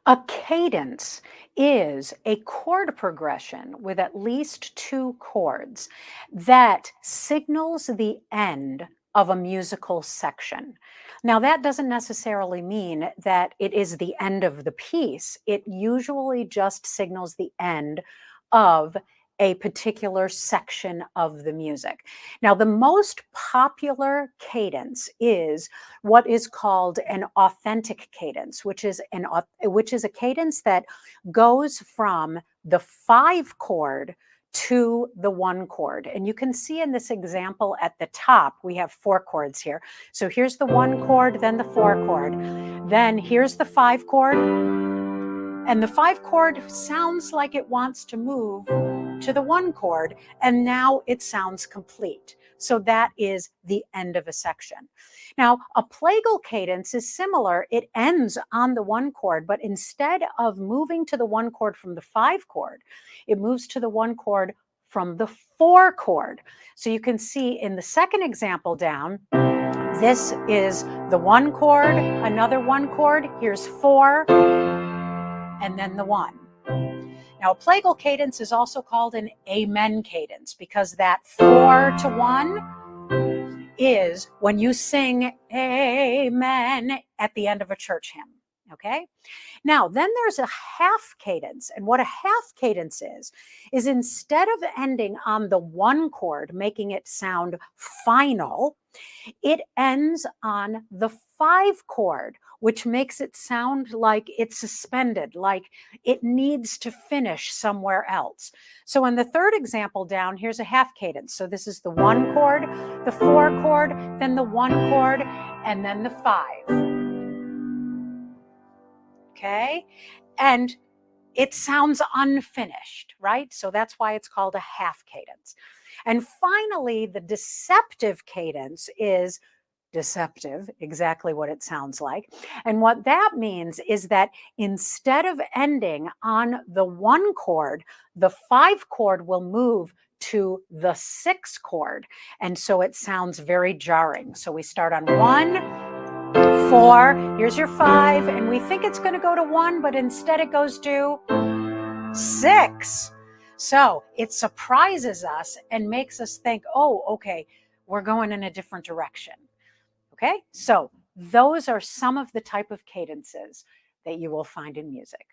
A cadence is a chord progression with at least two chords that signals the end of a musical section. Now, that doesn't necessarily mean that it is the end of the piece. It usually just signals the end of a particular section of the music. Now, the most popular cadence is what is called an authentic cadence, which is a cadence that goes from the 5 chord to the 1 chord. And you can see in this example at the top, we have 4 chords here. So here's the 1 chord, then the 4 chord. Then here's the 5 chord. And the 5 chord sounds like it wants to move to the 1 chord, and now it sounds complete. So that is the end of a section. Now, a plagal cadence is similar. It ends on the 1 chord, but instead of moving to the 1 chord from the 5 chord, it moves to the 1 chord from the 4 chord. So you can see in the second example down, this is the 1 chord, another 1 chord, here's 4, and then the 1. Now, a plagal cadence is also called an amen cadence because that 4 to 1 is when you sing amen at the end of a church hymn, okay? Now, then there's a half cadence, and what a half cadence is instead of ending on the 1 chord, making it sound final, it ends on the 5 chord, which makes it sound like it's suspended, like it needs to finish somewhere else. So in the third example down, here's a half cadence. So this is the 1 chord, the 4 chord, then the 1 chord, and then the 5. Okay? And it sounds unfinished, right? So that's why it's called a half cadence. And finally, the deceptive cadence is deceptive, exactly what it sounds like. And what that means is that instead of ending on the 1 chord, the 5 chord will move to the 6 chord. And so it sounds very jarring. So we start on 1, 4, here's your 5, and we think it's going to go to 1, but instead it goes to 6. So it surprises us and makes us think, oh, okay, we're going in a different direction. Okay, so those are some of the type of cadences that you will find in music.